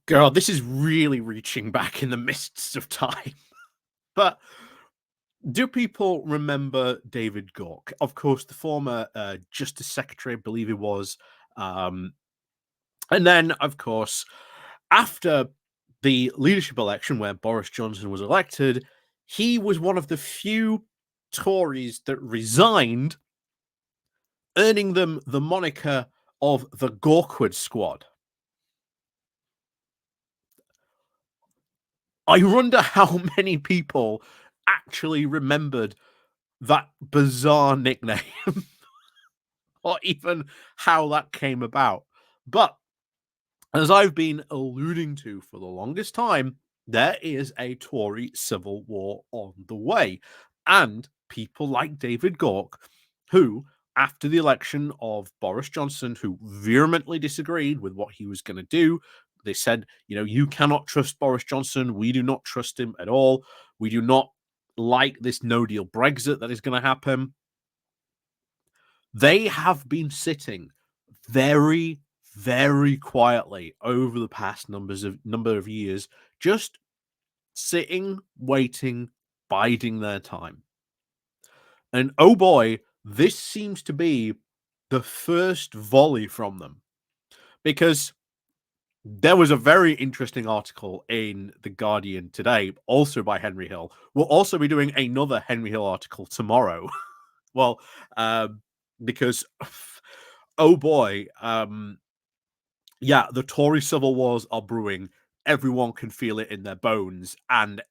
God, this is really reaching back in the mists of time. But do people remember David Gauke? Of course, the former Justice Secretary, I believe he was. Um, and then, of course, after the leadership election where Boris Johnson was elected, he was one of the few Tories that resigned, earning them the moniker of the Gawkwood Squad. I wonder how many people actually remembered that bizarre nickname or even how that came about. But as I've been alluding to for the longest time, there is a Tory civil war on the way. And people like David Gauke, who, after the election of Boris Johnson, who vehemently disagreed with what he was going to do, they said, you cannot trust Boris Johnson. We do not trust him at all. We do not like this no deal Brexit that is going to happen. They have been sitting very, very quietly over the past number of years, just sitting, waiting, biding their time. And oh boy, this seems to be the first volley from them, because there was a very interesting article in The Guardian today, also by Henry Hill. We'll also be doing another Henry Hill article tomorrow. Well, because oh boy, yeah, the Tory civil wars are brewing. Everyone can feel it in their bones, and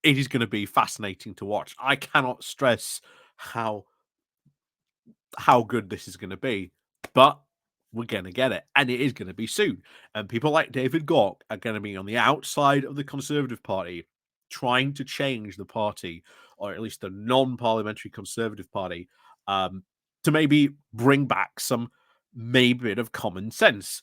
it is going to be fascinating to watch. I cannot stress how good this is going to be, but we're going to get it, and it is going to be soon. And people like David Gauke are going to be on the outside of the Conservative Party, trying to change the party, or at least the non-parliamentary Conservative Party, to maybe bring back some maybe bit of common sense.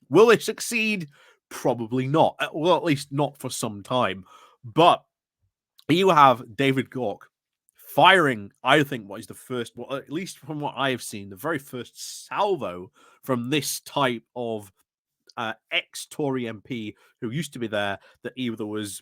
Will they succeed? Probably not. Well, at least not for some time. But you have David Gauke firing, I think, what is the first, well, at least from what I have seen, the very first salvo from this type of ex-Tory MP who used to be there, that either was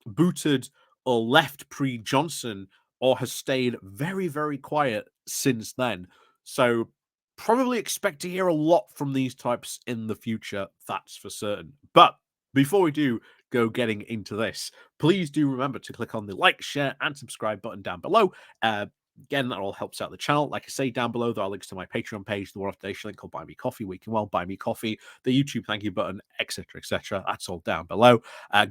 booted or left pre-Johnson or has stayed very, very quiet since then. So probably expect to hear a lot from these types in the future, that's for certain. But before we do go getting into this, please do remember to click on the like, share, and subscribe button down below. Again, that all helps out the channel. Like I say, down below, there are links to my Patreon page, the War of Donation link called Buy Me Coffee, where you can buy me coffee, the YouTube thank you button, etc., etc. That's all down below.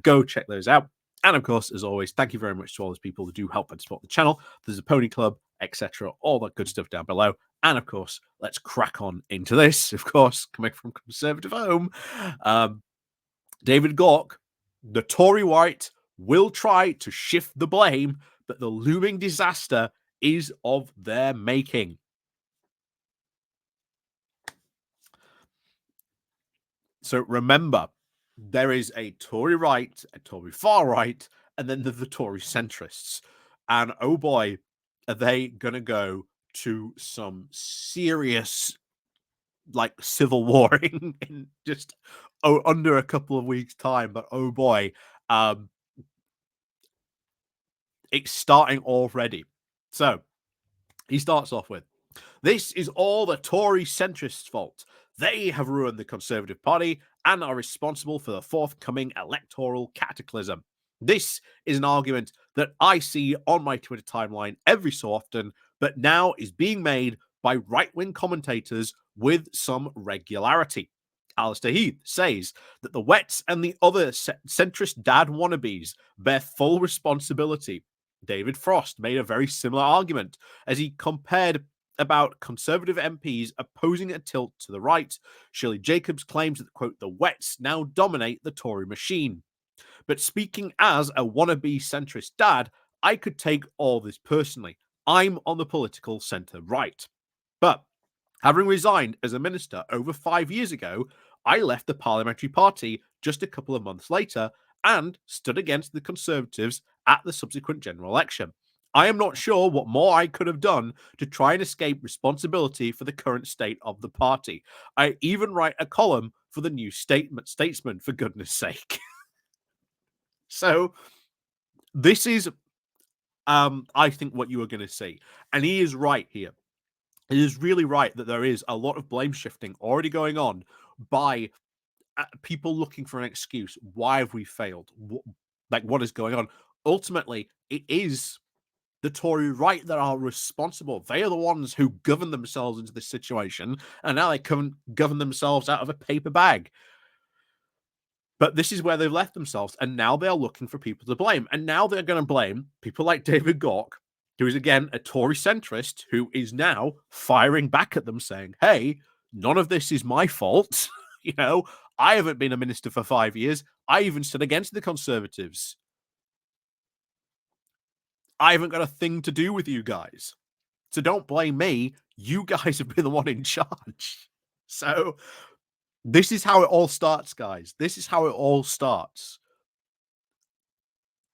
Go check those out. And of course, as always, thank you very much to all those people who do help and support the channel. There's a pony club, etc., all that good stuff down below. And of course, let's crack on into this. Of course, coming from Conservative home, David Gauke, the Tory white, will try to shift the blame that the looming disaster is of their making. So remember, there is a Tory right, a Tory far right, and then there's the Tory centrists. And oh boy, are they going to go to some serious, like, civil war in just under a couple of weeks' time. But oh boy, it's starting already. So he starts off with, "This is all the Tory centrists' fault. They have ruined the Conservative Party and are responsible for the forthcoming electoral cataclysm. This is an argument that I see on my Twitter timeline every so often, but now is being made by right-wing commentators with some regularity. Alistair Heath says that the Wets and the other centrist dad wannabes bear full responsibility. David Frost made a very similar argument as he compared about Conservative MPs opposing a tilt to the right. Shirley Jacobs claims that, quote, the Wets now dominate the Tory machine. But speaking as a wannabe centrist dad, I could take all this personally. I'm on the political centre right. But having resigned as a minister over 5 years ago, I left the parliamentary party just a couple of months later and stood against the Conservatives at the subsequent general election. I am not sure what more I could have done to try and escape responsibility for the current state of the party. I even write a column for the New Statesman, for goodness sake. So this is, I think, what you are going to see. And he is right here. He is really right that there is a lot of blame shifting already going on by people looking for an excuse. Why have we failed? What is going on? Ultimately, it is the Tory right that are responsible. They are the ones who govern themselves into this situation, and now they can't govern themselves out of a paper bag. But this is where they've left themselves, and now they're looking for people to blame. And now they're going to blame people like David Gauke, who is again a Tory centrist, who is now firing back at them, saying, "Hey, none of this is my fault. You know, I haven't been a minister for 5 years. I even stood against the Conservatives. I haven't got a thing to do with you guys. So don't blame me. You guys have been the one in charge." So this is how it all starts, guys. This is how it all starts.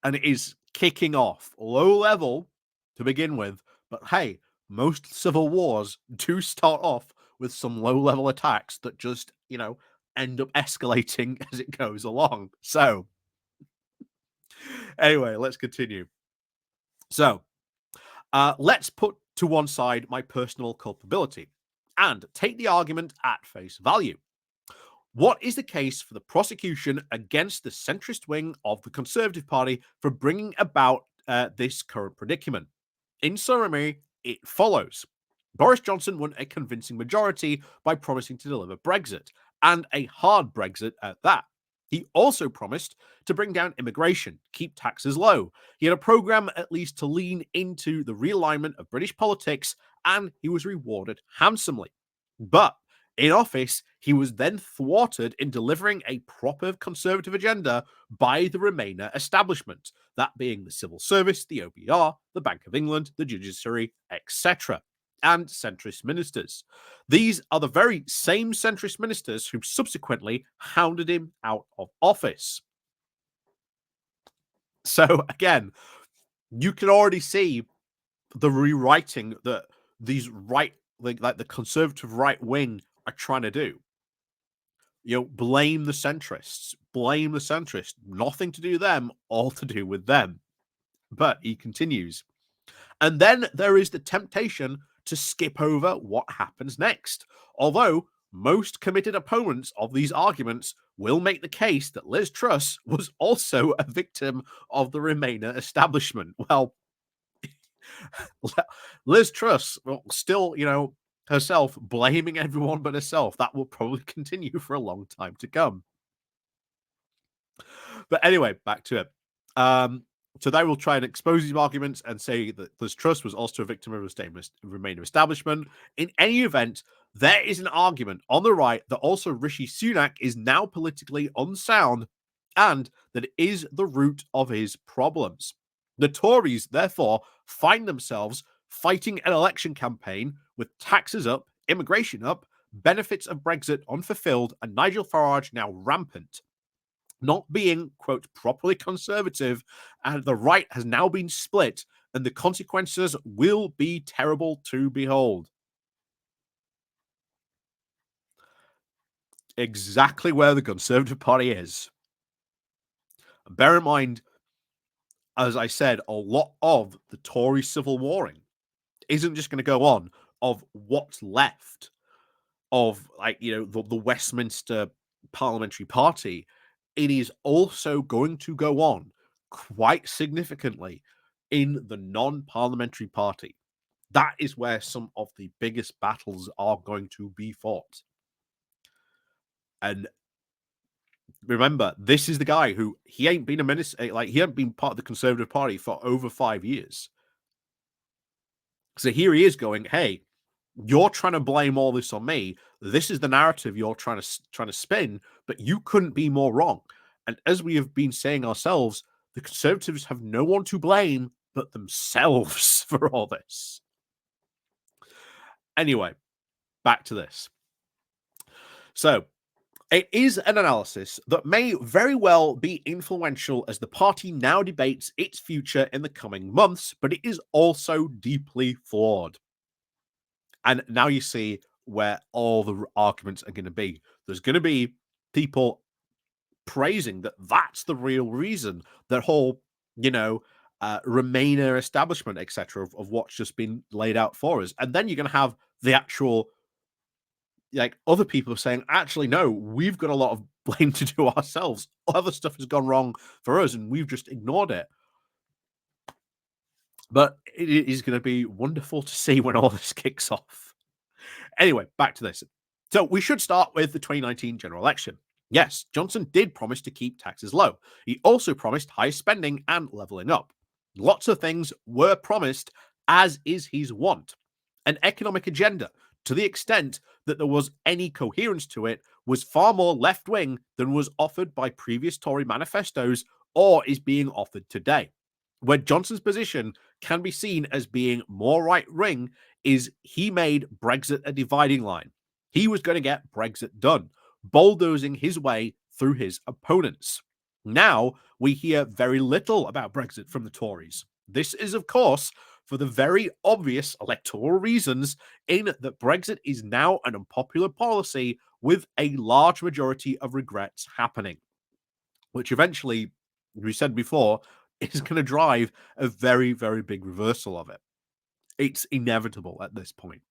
And it is kicking off low level to begin with. But hey, most civil wars do start off with some low level attacks that just, end up escalating as it goes along. So anyway, let's continue. So let's put to one side my personal culpability and take the argument at face value. What is the case for the prosecution against the centrist wing of the Conservative Party for bringing about this current predicament? In summary, it follows. Boris Johnson won a convincing majority by promising to deliver Brexit, and a hard Brexit at that. He also promised to bring down immigration, keep taxes low. He had a program at least to lean into the realignment of British politics, and he was rewarded handsomely. But in office, he was then thwarted in delivering a proper Conservative agenda by the Remainer establishment, that being the civil service, the OBR, the Bank of England, the judiciary, etc., and centrist ministers. These are the very same centrist ministers who subsequently hounded him out of office. So again, you can already see the rewriting that these like the conservative right wing are trying to do. Blame the centrists. Blame the centrists. Nothing to do with them, all to do with them. But he continues. And then there is the temptation to skip over what happens next. Although most committed opponents of these arguments will make the case that Liz Truss was also a victim of the Remainer establishment. Well, Liz Truss, still, herself blaming everyone but herself. That will probably continue for a long time to come. But anyway, back to it. So they will try and expose these arguments and say that Liz Truss was also a victim of the Remainer establishment. In any event, there is an argument on the right that also Rishi Sunak is now politically unsound and that it is the root of his problems. The Tories, therefore, find themselves fighting an election campaign with taxes up, immigration up, benefits of Brexit unfulfilled, and Nigel Farage now rampant. Not being, quote, properly conservative, and the right has now been split, and the consequences will be terrible to behold. Exactly where the Conservative Party is. Bear in mind, as I said, a lot of the Tory civil warring isn't just going to go on of what's left of, the Westminster Parliamentary Party. It is also going to go on quite significantly in the non-parliamentary party. That is where some of the biggest battles are going to be fought. And remember, this is the guy who he ain't been a minister, he ain't been part of the Conservative Party for over 5 years. So here he is going, hey, you're trying to blame all this on me. This is the narrative you're trying to spin, but you couldn't be more wrong. And as we have been saying ourselves, the Conservatives have no one to blame but themselves for all this. Anyway, back to this. So It is an analysis that may very well be influential as the party now debates its future in the coming months, but it is also deeply flawed. And now you see where all the arguments are going to be. There's going to be people praising that that's the real reason, that whole, you know, Remainer establishment, etc., of what's just been laid out for us. And then you're going to have the actual, like, other people saying, actually, no, we've got a lot of blame to do ourselves. Other stuff has gone wrong for us, and we've just ignored it. But it is going to be wonderful to see when all this kicks off. Anyway, back to this. So we should start with the 2019 general election. Yes, Johnson did promise to keep taxes low. He also promised high spending and levelling up. Lots of things were promised, as is his wont. An economic agenda, to the extent that there was any coherence to it, was far more left wing than was offered by previous Tory manifestos or is being offered today. Where Johnson's position can be seen as being more right wing is he made Brexit a dividing line. He was going to get Brexit done, bulldozing his way through his opponents. Now we hear very little about Brexit from the Tories. This is, of course, for the very obvious electoral reasons, in that Brexit is now an unpopular policy with a large majority of regrets happening, which eventually, we said before, is going to drive a very, very big reversal of it. It's inevitable at this point.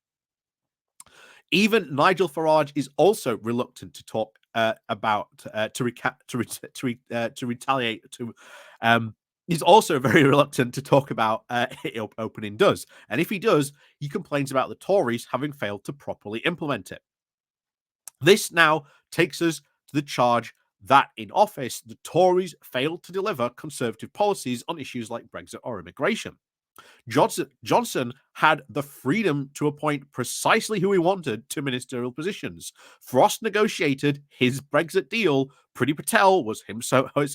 Even Nigel Farage is also reluctant to talk about to retaliate. He's also very reluctant to talk about opening does, and if he does, he complains about the Tories having failed to properly implement it. This now takes us to the charge that in office, the Tories failed to deliver conservative policies on issues like Brexit or immigration. Johnson had the freedom to appoint precisely who he wanted to ministerial positions. Frost negotiated his Brexit deal. Priti Patel was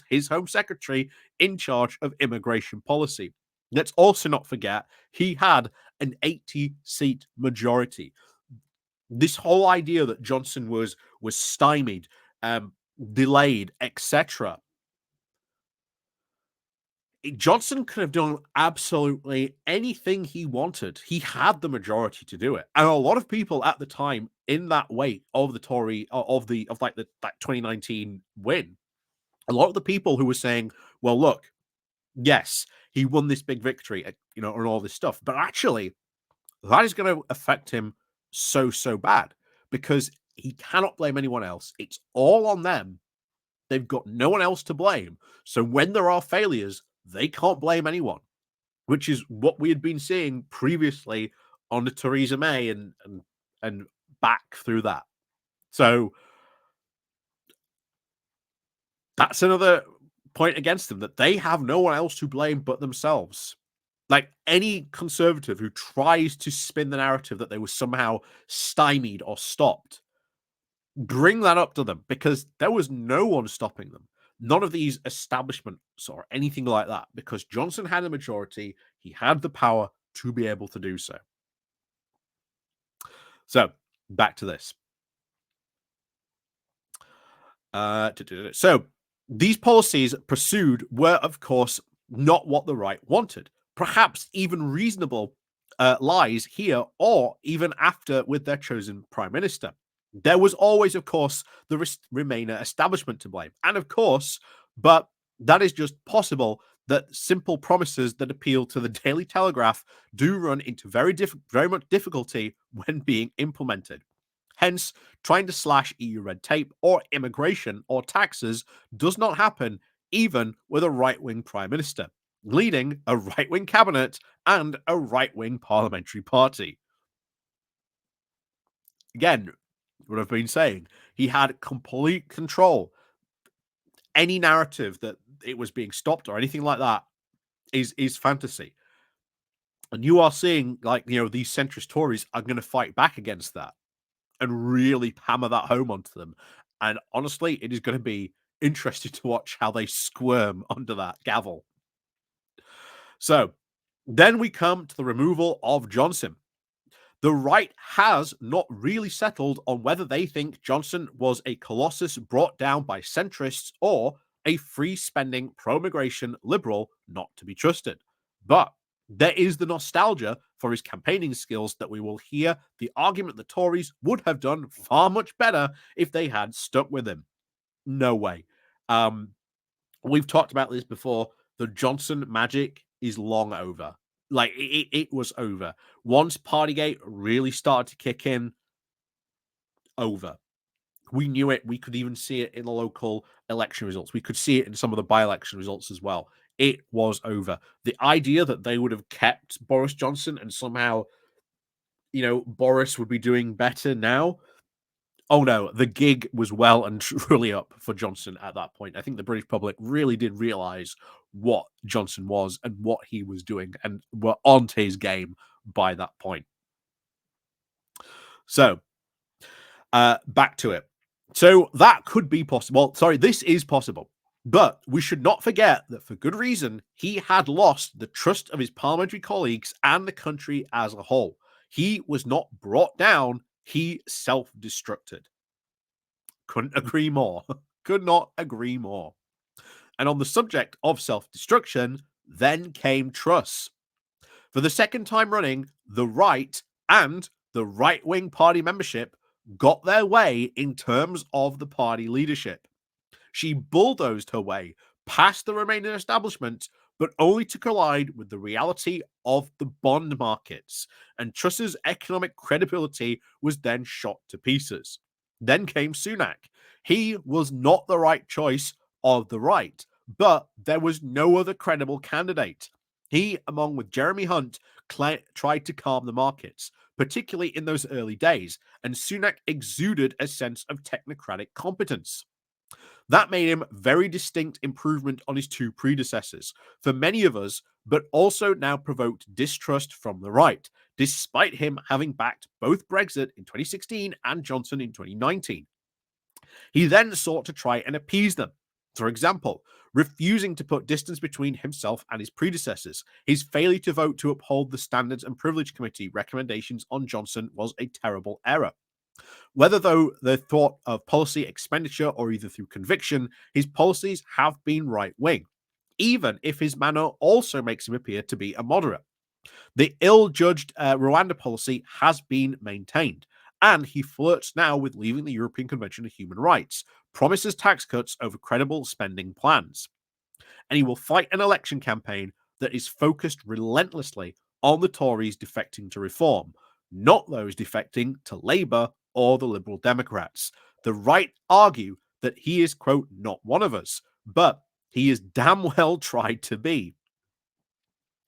his Home Secretary in charge of immigration policy. Let's also not forget he had an 80-seat majority. This whole idea that Johnson was stymied, delayed, etc. Johnson could have done absolutely anything he wanted. He had the majority to do it, and a lot of people at the time, in that wait of the Tory of that 2019 win, a lot of the people who were saying, "Well, look, yes, he won this big victory, and all this stuff, but actually, that is going to affect him so bad because he cannot blame anyone else. It's all on them. They've got no one else to blame. So when there are failures, they can't blame anyone," which is what we had been seeing previously on the Theresa May and back through that. So that's another point against them, that they have no one else to blame but themselves. Like, any conservative who tries to spin the narrative that they were somehow stymied or stopped, bring that up to them, because there was no one stopping them. None of these establishments or anything like that, because Johnson had a majority. He had the power to be able to do so. So back to this. So these policies pursued were, of course, not what the right wanted. Perhaps even reasonable lies here, or even after, with their chosen prime minister. There was always, of course, the Remainer establishment to blame. And of course, but that is just possible, that simple promises that appeal to the Daily Telegraph do run into very much difficulty when being implemented. Hence, trying to slash EU red tape or immigration or taxes does not happen even with a right-wing prime minister, leading a right-wing cabinet and a right-wing parliamentary party. Again, what I've been saying, he had complete control. Any narrative that it was being stopped or anything like that is fantasy. And you are seeing, like, these centrist Tories are going to fight back against that and really hammer that home onto them. And honestly, it is going to be interesting to watch how they squirm under that gavel. So then we come to the removal of Johnson. The right has not really settled on whether they think Johnson was a colossus brought down by centrists or a free-spending, pro-immigration liberal not to be trusted. But there is the nostalgia for his campaigning skills that we will hear the argument the Tories would have done far much better if they had stuck with him. No way. We've talked about this before. The Johnson magic is long over. Like, it was over. Once Partygate really started to kick in, over. We knew it. We could even see it in the local election results. We could see it in some of the by-election results as well. It was over. The idea that they would have kept Boris Johnson and somehow, Boris would be doing better now. Oh no, the gig was well and truly up for Johnson at that point. I think the British public really did realize what Johnson was and what he was doing and were onto his game by that point. So, back to it. So that could be possible. Well, sorry, this is possible. But we should not forget that for good reason, he had lost the trust of his parliamentary colleagues and the country as a whole. He was not brought down, he self-destructed. Couldn't agree more. Could not agree more. And on the subject of self-destruction, then came Truss. For the second time running, the right and the right-wing party membership got their way in terms of the party leadership. She bulldozed her way past the remaining establishment, but only to collide with the reality of the bond markets, and Truss's economic credibility was then shot to pieces. Then came Sunak. He was not the right choice of the right, but there was no other credible candidate. He, along with Jeremy Hunt, tried to calm the markets, particularly in those early days, and Sunak exuded a sense of technocratic competence. That made him very distinct improvement on his two predecessors for many of us, but also now provoked distrust from the right, despite him having backed both Brexit in 2016 and Johnson in 2019. He then sought to try and appease them. For example, refusing to put distance between himself and his predecessors. His failure to vote to uphold the Standards and Privilege Committee recommendations on Johnson was a terrible error. Whether, though, the thought of policy expenditure or either through conviction, his policies have been right-wing, even if his manner also makes him appear to be a moderate. The ill-judged Rwanda policy has been maintained, and he flirts now with leaving the European Convention of Human Rights, promises tax cuts over credible spending plans. And he will fight an election campaign that is focused relentlessly on the Tories defecting to reform, not those defecting to Labour or the Liberal Democrats. The right argue that he is, quote, not one of us, but he is damn well tried to be.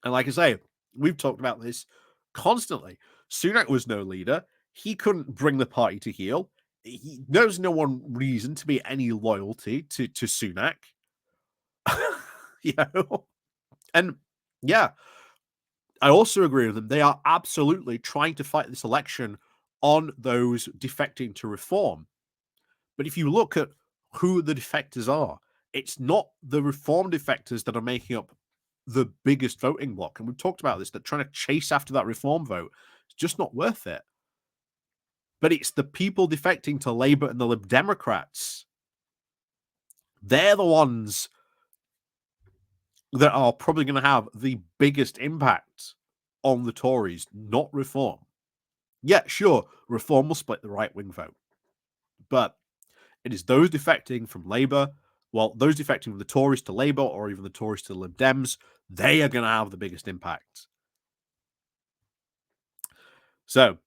And like I say, we've talked about this constantly. Sunak was no leader. He couldn't bring the party to heel. There's no one reason to be any loyalty to Sunak. And yeah, I also agree with them. They are absolutely trying to fight this election on those defecting to reform. But if you look at who the defectors are, it's not the reform defectors that are making up the biggest voting bloc. And we've talked about this, that trying to chase after that reform vote is just not worth it. But it's the people defecting to Labour and the Lib Democrats. They're the ones that are probably going to have the biggest impact on the Tories, not reform. Yeah, sure, reform will split the right-wing vote. But it is those defecting from Labour, those defecting from the Tories to Labour or even the Tories to the Lib Dems, they are going to have the biggest impact. So,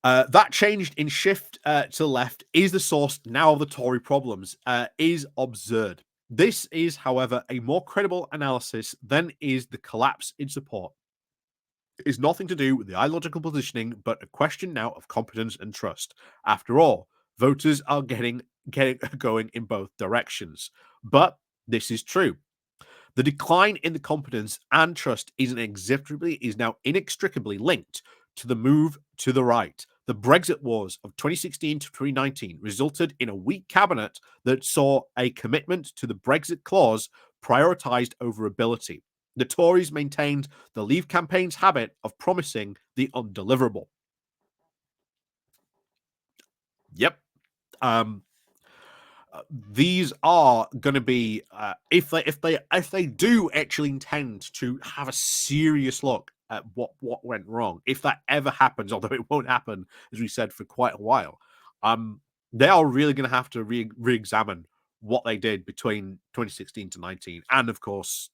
that changed in shift to the left is the source now of the Tory problems, is absurd. This is, however, a more credible analysis than is the collapse in support. It is nothing to do with the ideological positioning, but a question now of competence and trust. After all, voters are getting going in both directions. But this is true. The decline in the competence and trust is now inextricably linked to the move to the right. The Brexit wars of 2016 to 2019 resulted in a weak cabinet that saw a commitment to the Brexit clause prioritized over ability. The Tories maintained the Leave campaign's habit of promising the undeliverable. Yep. Um, these are going to be if they do actually intend to have a serious look at what went wrong, if that ever happens, although it won't happen, as we said, for quite a while, they are really going to have to re-examine what they did between 2016 to 19, and of course,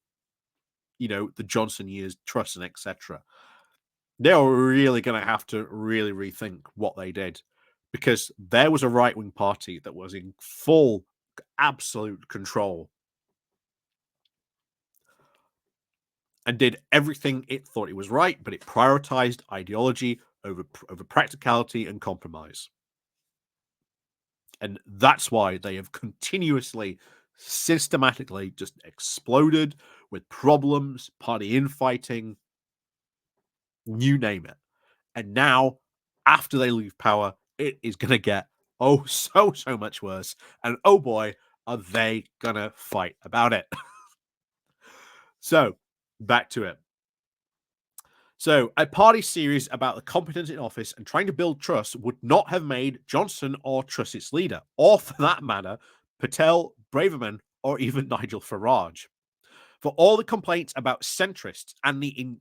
the Johnson years, trusts and etc. They're really going to have to really rethink what they did, because there was a right-wing party that was in full absolute control and did everything it thought it was right, but it prioritized ideology over practicality and compromise. And that's why they have continuously, systematically just exploded with problems, party infighting, you name it. And now, after they leave power, it is going to get so much worse. And oh boy, are they going to fight about it. So, back to it. So, a party series about the competence in office and trying to build trust would not have made Johnson or Truss its leader, or for that matter, Patel, Braverman, or even Nigel Farage. For all the complaints about centrists and the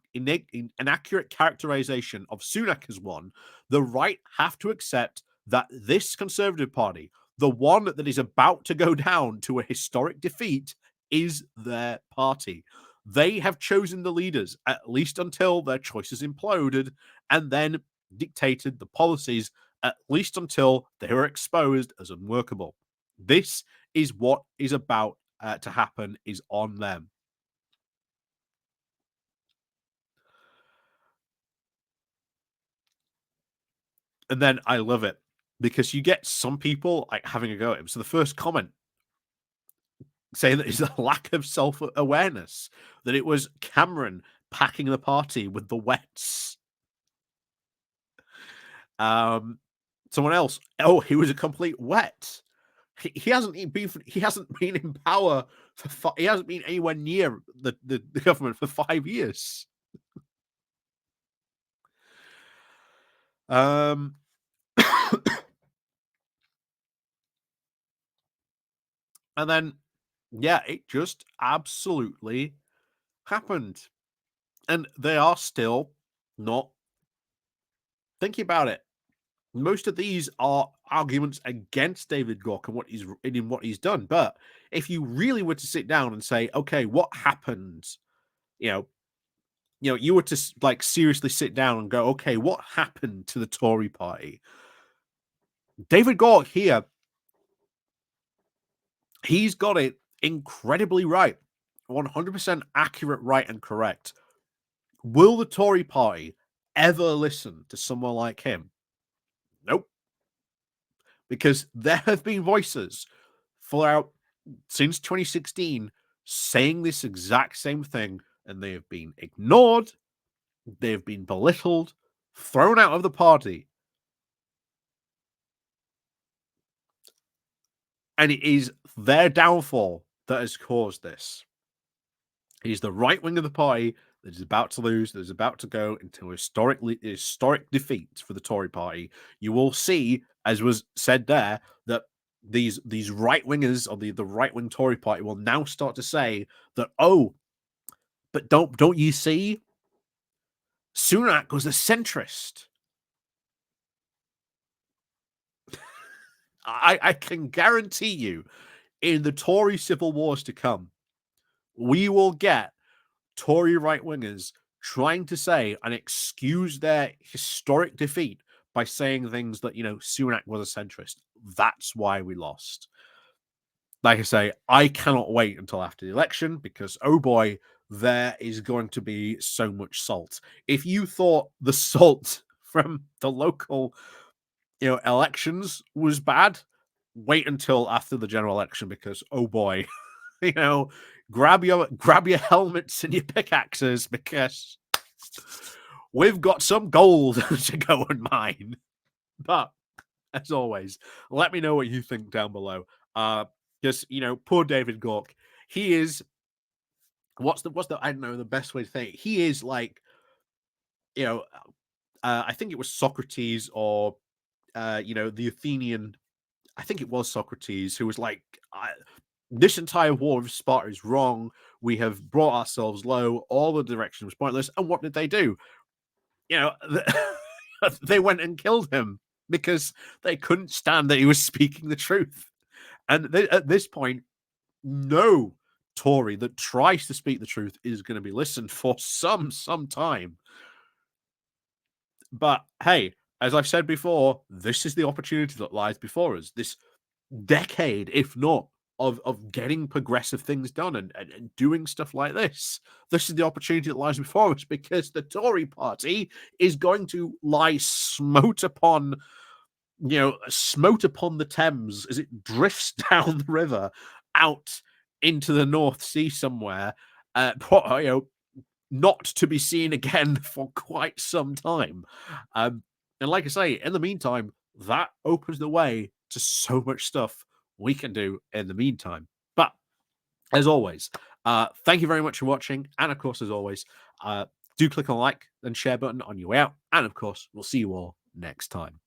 inaccurate characterization of Sunak as one, the right have to accept that this Conservative Party, the one that is about to go down to a historic defeat, is their party. They have chosen the leaders, at least until their choices imploded, and then dictated the policies, at least until they were exposed as unworkable. This is what is about to happen, is on them. And then I love it because you get some people like having a go at him. So the first comment saying that it's a lack of self-awareness, that it was Cameron packing the party with the wets. Someone else, oh, he was a complete wet. He hasn't been in power he hasn't been anywhere near the government for 5 years. Um and then yeah, it just absolutely happened. And they are still not thinking about it. Most of these are arguments against David Gauke and what he's done. But if you really were to sit down and say, okay, what happened? You know, you were to like seriously sit down and go, okay, what happened to the Tory party? David Gauke here, he's got it incredibly right, 100% accurate, right, and correct. Will the Tory party ever listen to someone like him? Nope. Because there have been voices throughout since 2016 saying this exact same thing, and they have been ignored, they have been belittled, thrown out of the party. And it is their downfall that has caused this. It is the right wing of the party that is about to lose, that is about to go into historic defeat for the Tory party. You will see, as was said there, that these right wingers or the right wing Tory party will now start to say that, oh, but don't you see? Sunak was a centrist. I can guarantee you, in the Tory civil wars to come, we will get Tory right wingers trying to say and excuse their historic defeat by saying things that, Sunak was a centrist. That's why we lost. Like I say, I cannot wait until after the election because, oh boy, there is going to be so much salt. If you thought the salt from the local, elections was bad, wait until after the general election because, oh boy, grab your helmets and your pickaxes because we've got some gold to go and mine. But as always, let me know what you think down below. Just poor David Gauke. He is what's the I don't know the best way to say it. He is like, you know, I think it was Socrates or the Athenian. I think it was Socrates who was like, "This entire war of Sparta is wrong. We have brought ourselves low. All the direction was pointless." And what did they do? You know, they went and killed him because they couldn't stand that he was speaking the truth. And at this point, no Tory that tries to speak the truth is going to be listened for some time. But hey, as I've said before, this is the opportunity that lies before us. This decade, if not, of getting progressive things done and doing stuff like this. This is the opportunity that lies before us because the Tory party is going to lie smote upon the Thames as it drifts down the river out into the North Sea somewhere. Not to be seen again for quite some time. And like I say, in the meantime, that opens the way to so much stuff we can do in the meantime. But as always, thank you very much for watching. And of course, as always, do click on the like and share button on your way out. And of course, we'll see you all next time.